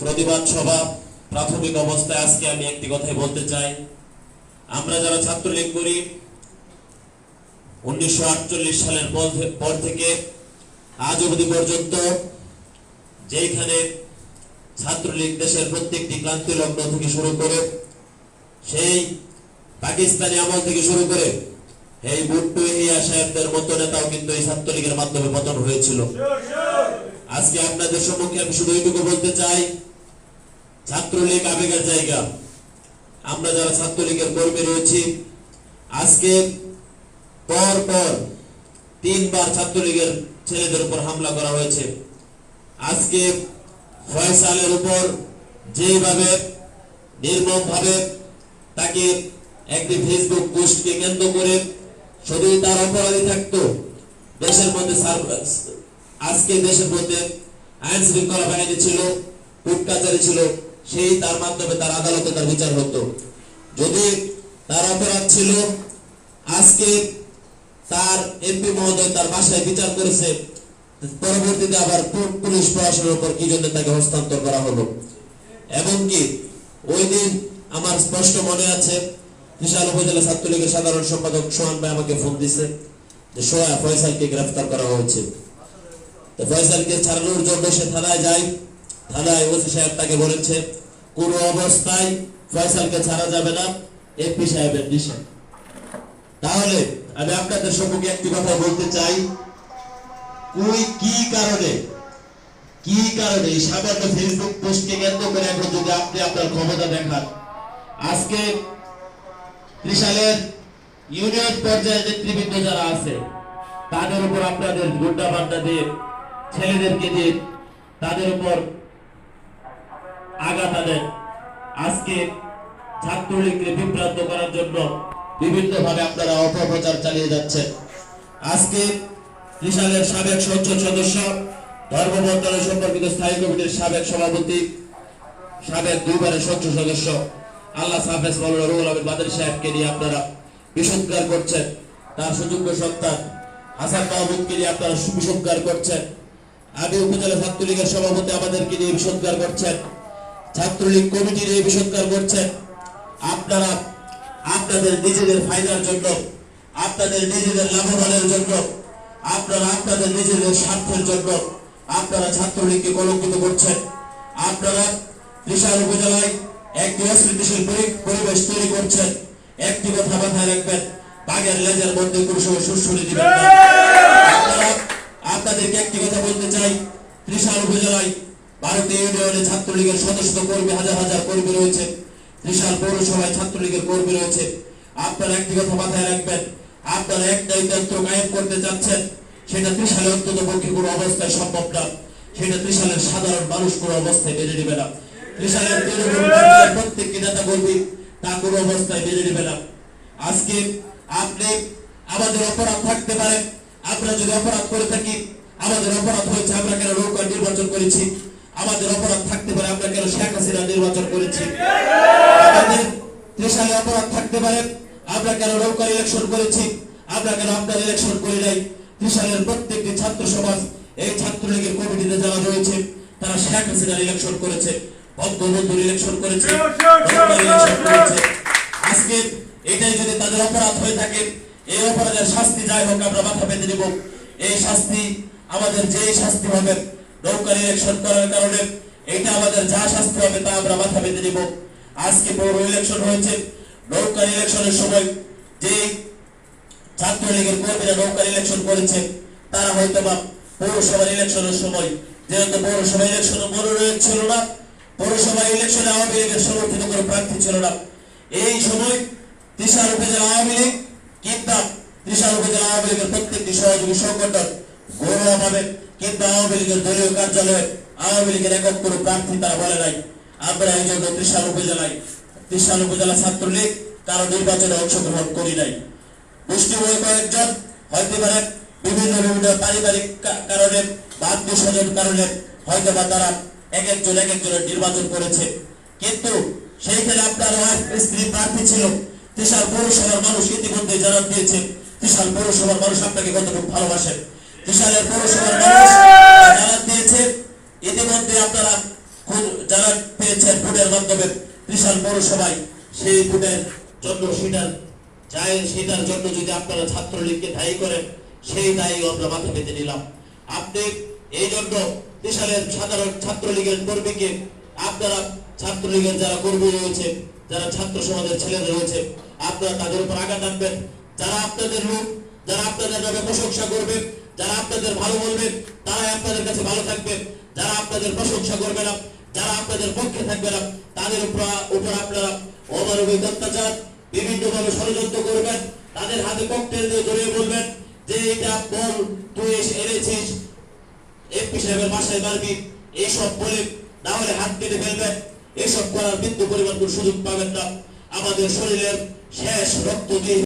প্রতিবাদ সভা প্রাথমিক অবস্থায় আজকে আমি একটি কথাই বলতে চাই। আমরা যারা ছাত্রলীগ করি 1948 সালের পর থেকে আজ অবধি পর্যন্ত যেখানে ছাত্রলীগ দেশের প্রত্যেকটি ক্রান্তি লগ্ন থেকে শুরু করে সেই পাকিস্তানি আমল থেকে শুরু করে এই ভুট্টো ইলিয়াস সাহেবদের মতো নেতাও কিন্তু এই ছাত্রলীগের মাধ্যমে পতন হয়েছিল। আজকে আপনাদের সম্মুখে আমি শুধু এইটুকু বলতে চাই, ছাত্রলীগ আবেগের জায়গা। আমরা যারা ছাত্রলীগের কর্মী রয়েছি, আজকে পর পর 3 বার ছাত্রলীগের ছেলেদের উপর হামলা করা হয়েছে। আজকে ফয়সালের উপর যেভাবে নির্মম ভাবে তাকে একটি ফেসবুক পোস্টকে কেন্দ্র করে শুধু তার অপরাধী থাকতো দেশের মধ্যে, আজকে দেশের মধ্যে আইন শৃঙ্খলা বাহিনী ছিল, কোর্ট কাচারি ছিল, সেই তার মাধ্যমে তার আদালতে তার বিচার হতো। যদি তার অপরাধ ছিল, আজকে তার এমপি মহোদয় তার বাসায় বিচার করেছে, পরবর্তীতে আবার পুলিশ প্রশাসনের উপর কি জন্য তাকে হস্তান্তর করা হলো। এমনকি ওই দিন আমার স্পষ্ট মনে আছে, ত্রিশাল উপজেলা ছাত্রলীগের সাধারণ সম্পাদক সোহান ভাই আমাকে ফোন দিছে যে ফয়সালকে গ্রেফতার করা হয়েছে। তো ফয়সালকে ছাড়ানোর জন্য সে থানায় যায়। থানায় ওসি সাহেব তাকে বলেছে কোন অবস্থায় ফয়সালকে ছাড়া যাবে না, এমপি সাহেবের নিষেধ। তাহলে আমি আপনাদের সম্মুখে একটি কথা বলতে চাই, কি কারণে এই সামান্য ফেসবুক পোস্টকে কেন্দ্র করে এখন যদি আপনি আপনার ক্ষমতা দেখান, আজকে ত্রিশালের ইউনিয়ন পর্যায়ে নেতৃবৃন্দ যারা আছে তাদের উপর আপনাদের গুন্ডা বান্ডা দিয়ে, ছেলেদেরকে দিয়ে তাদের উপর আঘাত আনেন। আজকে ছাত্রলীগকে বিভ্রান্ত করার জন্য বিভিন্ন ভাবে আপনারা অপপ্রচার চালিয়ে যাচ্ছেন। আজকে ত্রিশালের সাবেক সংসদ সদস্য, ধর্ম মন্ত্রণালয় সম্পর্কিত স্থায়ী কমিটির সাবেক সভাপতি, সাবেক 2 বারের সংসদ সদস্য আল্লাহ হাফেজ মাওলানা রুহুল আমিন বাদরি সাহেবকে নিয়ে আপনারা বিষোদ্গার করছেন। তার সুযোগ্য সন্তান হাসান মাহমুদকে নিয়ে আপনারা বিষোদ্গার করছেন। আমি উপজেলা ছাত্রলীগের সভাপতি আমাদেরকে নিয়ে বিষোদ্গার করছেন। ছাত্রলীগ কমিটি নিয়ে বিষোদ্গার করছেন। আপনারা আপনাদের নিজেদের ফায়দার জন্য, আপনাদের নিজেদের লাভবানের জন্য, আপনারা আপনাদের নিজেদের স্বার্থের জন্য আপনারা ছাত্রলীগকে কলঙ্কিত করছেন। আপনারা ত্রিশাল উপজেলায় একটি অস্থিতিশীল পরিবেশ তৈরি করছেন। একটি কথা মাথায় রাখবেন, বাঘের লেজের মধ্যে কোনো সময় সুরসুরি দিবেন না। আপনাদেরকে একটি কথা বলতে চাই, ত্রিশাল উপজেলায় ভারতীয় ইউনিয়নে ছাত্রলীগের শত কর্মী, হাজার হাজার কর্মী রয়েছে। ত্রিশাল পৌরসভায় ছাত্রলীগের কর্মী রয়েছে। আপনারা একটি কথা মাথায় রাখবেন, আপনারা একটাই তন্ত্র কায়েম করতে চাচ্ছেন, সেটা ত্রিশালে অন্তত পক্ষে কোনো অবস্থায় সম্ভব না। সেটা ত্রিশালের সাধারণ মানুষ কোনো অবস্থায় মেনে নেবে না। ত্রিশালের প্রত্যেকটি নেতা কর্মী তা কোনো অবস্থায় মেনে নেবে না। আজকে আপনি আমাদের অপরাধ থাকতে পারে, আমরা যদি অপরাধ করে থাকি, আমাদের অপরাধ হয়েছে আমরা কেন নৌকা নির্বাচন করেছি, আমাদের অপরাধ থাকতে পারে আমরা কেন শেখ হাসিনা নির্বাচন করেছি, আমাদের ত্রিশালে অপরাধ থাকতে পারে আমরা কেন নৌকার ইলেকশন করেছি, আমরা কেন আপনার ইলেকশন করি নাই। ত্রিশালের প্রত্যেকটি ছাত্র সমাজ, এই ছাত্রলীগের কমিটিতে যারা রয়েছে তারা শেখ হাসিনার ইলেকশন করেছে, বঙ্গবন্ধুর ইলেকশন করেছে। আজকে এটাই যদি তাদের অপরাধ হয়ে থাকে, এই অপরাধের শাস্তি যাই হোক আমরা মাথা পেতে দেব। এই শাস্তি আমাদের যে শাস্তি হবে নৌকার ইলেকশন করার কারণে, এটা আমাদের যা শাস্তি হবে তা আমরা মাথা পেতে দেব। আজকে পৌর ইলেকশন হয়েছে, নৌকার ইলেকশনের সময় যে ছাত্রলীগের কর্মীরা নৌকার ইলেকশন করেছে তারা হয়তো বা পৌরসভার ইলেকশনের সময়, যেহেতু পৌরসভা ইলেকশনে মনোনয়ন ছিল না, পৌরসভা ইলেকশনে আওয়ামী লীগের সমর্থিত কোনো প্রার্থী ছিল না, এই সময় ত্রিশাল উপজেলা আওয়ামী লীগ কিংবা ত্রিশাল উপজেলা আওয়ামী লীগের প্রত্যেকটি সহযোগী সংগঠন ঘরোয়া ভাবে কিংবা আওয়ামী লীগের দলীয় কার্যালয়ে আওয়ামী লীগের একক কোনো প্রার্থী তারা বলে নাই। আমরা এই জন্য ত্রিশাল উপজেলা ছাত্রলীগ কারো নির্বাচনে অংশগ্রহণ করি নাই। মুষ্টিময় কয়েকজন হয়তো পারে বিভিন্ন পারিবারিক কারণে বা আত্মীয় স্বজন কারণে হয়তো বা তারা এক একজনের নির্বাচন করেছে, কিন্তু সেইখানে আপনার স্ত্রী প্রার্থী ছিল। ত্রিশাল পৌরসভার মানুষ ইতিমধ্যে জানান দিয়েছে ত্রিশাল পৌরসভার মানুষ আপনাকে কতটুকু ভালোবাসে। ত্রিশালের পৌরসভার মানুষ জানান দিয়েছে ইতিমধ্যে আপনারা যারা পেয়েছেন ভোটের মাধ্যমে ত্রিশাল পৌরসভায়, সেই ভোটের জন্য সেটার জন্য যদি আপনারা ছাত্রলীগকে দায়ী করেন, সেই দায়ী আমরা মাথা পেতে নিলাম। আপনি এই জন্য ত্রিশালের সাধারণ ছাত্রলীগের কর্মীকে, আপনারা ছাত্রলীগের যারা কর্মী রয়েছে, যারা ছাত্র সমাজের ছেলেরা রয়েছে, আপনারা তাদের উপর আঘাত আনবেন। যারা আপনাদের লোক, যারা আপনাদের নামে প্রশংসা করবে, যারা আপনাদের ভালো বলবেন, তারাই আপনাদের কাছে ভালো থাকবে। যারা আপনাদের প্রশংসা করবে না, যারা আপনাদের পক্ষে থাকবে না, তাদের উপর আপনারা অমানবিক অত্যাচার, বিভিন্নভাবে ষড়যন্ত্র করবেন। তাদের হাতে ককটেল দিয়ে জড়িয়ে বলবেন যে এটা বল, তুই এনেছিস, এমপি সাহেবের বাসায় মারবি, এইসব বলে না হলে হাত কেটে ফেলবেন। এইসব করার বিন্দু পরিমাণ সুযোগ পাবেন না। আমাদের শরীরের শেষ রক্ত দিয়ে